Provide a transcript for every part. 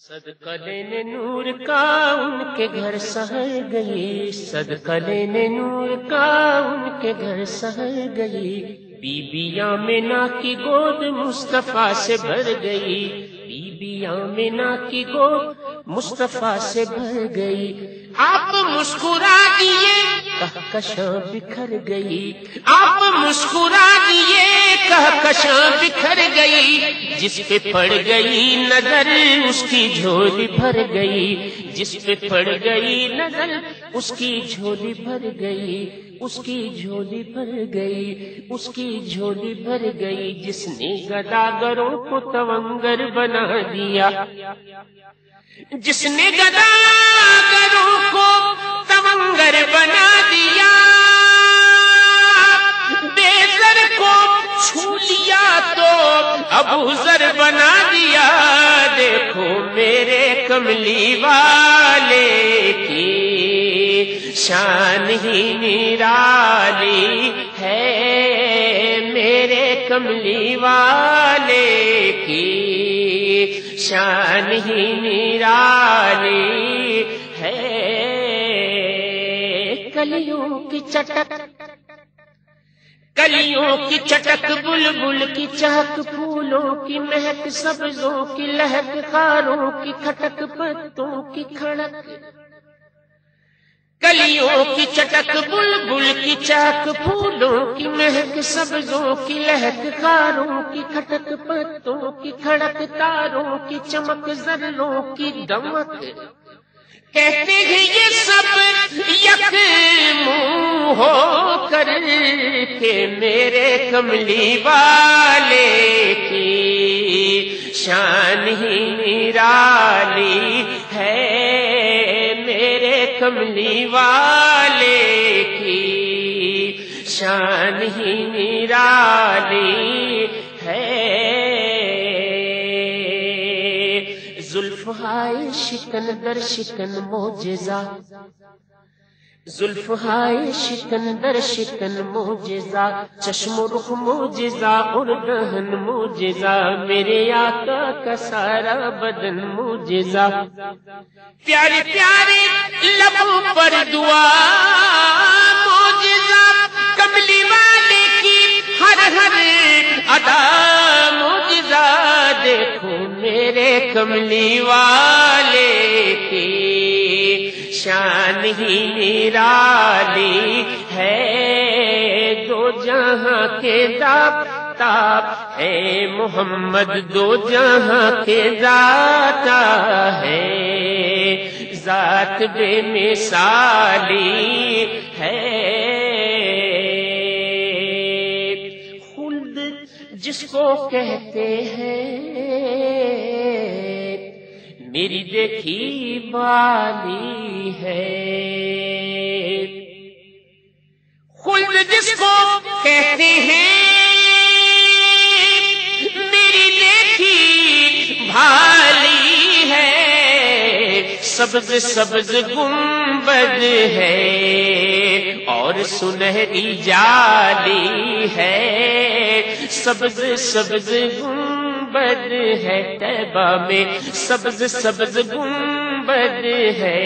صدقہ لینے نور کا ان کے گھر سحر گئی، صدقہ لینے نور کا ان کے گھر سحر گئی، بی بی آمنہ کی گود مصطفیٰ سے بھر گئی، بی بی آمنہ کی گود مصطفیٰ سے بھر گئی۔ آپ مسکرا دیے کہکشاں بکھر گئی، آپ مسکرا دیے کہکشاں بکھر گئی، جس پہ پڑ گئی نظر اس کی جھولی بھر گئی، جس پہ پڑ گئی نظر اس کی جھولی بھر گئی، اس کی جھولی بھر گئی، اس کی جھولی بھر گئی، جس نے گداگروں کو تونگر بنا دیا، جس نے گداگروں کو تونگر بنا دیا، بے زر کو چھو لیا تو ابو ذر بنا دیا۔ دیکھو میرے کملی والے کی شان ہی نرالی ہے، میرے کملی والے کی شان ہی نرالی ہے۔ کلیوں کی چٹک، کلیوں کی چٹک، بلبل کی چہک، پھولوں کی مہک، سبزوں کی لہک، خاروں کی کھٹک، پتوں کی کھڑک، کلیوں کی چٹک، بلبل کی چہک، پھولوں کی مہک، سبزوں کی لہک، خاروں کی کھٹک، پتوں کی کھڑک، تاروں کی چمک، ذروں کی دمک، کہتے ہیں یہ سب یک منہ ہو کر کے میرے کملی والے کی شان ہی نرالی ہے، میرے کملی والے کی شان ہی نرالی ہے۔ زلف ہائے شکن در شکن معجزہ، زلف ہائے شکن در شکن معجزہ، چشم و رخ معجزہ اور دہن معجزہ، میرے آقا کا سارا بدن معجزہ، پیارے پیارے لبوں پر دعا معجزہ، کملی والے کی ہر ہر ادا معجزہ، دیکھو میرے کملی والے کی شان ہی نرالی ہے، دو جہاں کے داتا ہے محمد، دو جہاں کے داتا ہے، ذات بے مثالی ہے۔ خلد جس کو کہتے ہیں میری دیکھی والی ہے، خلد جس کو کہتے ہیں میری دیکھی بھالی ہے، سبز سبز گنبد ہے اور سنہری جالی ہے، سبز سبز گنبد ہے طیبہ میں، سبز سبز گنبد ہے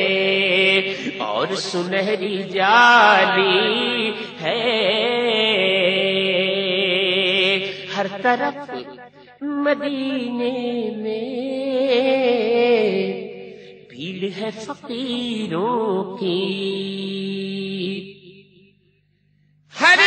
اور سنہری جالی ہے، ہر طرف مدینے میں بھیڑ ہے فقیروں کی، ہر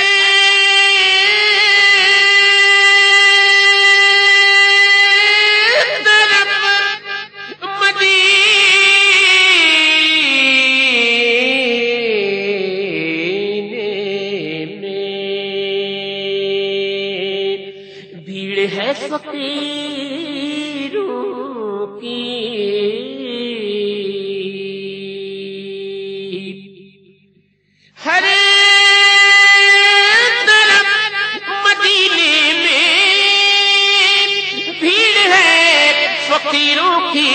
ہے فقیروں کی، فقیروں کی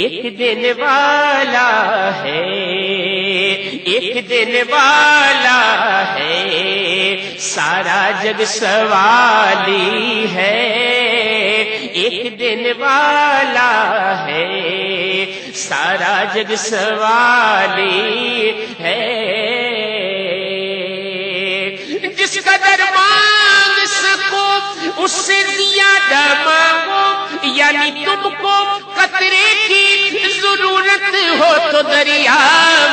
ایک دینے والا ہے، ایک دینے والا ہے، سارا جگ سوالی ہے، ایک دینے والا ہے، سارا جگ سوالی ہے۔ جس قدر مانگ سکو اس سے زیادہ مانگو، یعنی تم کو قطرے کی ضرورت ہو تو دریا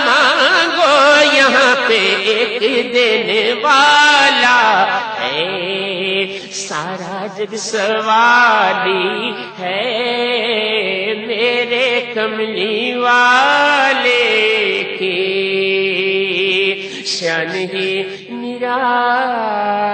مانگو، یہاں پہ ایک دینے والا ہے، سارا جگ سوالی ہے، میرے کملی والے کی شان ہی نرالی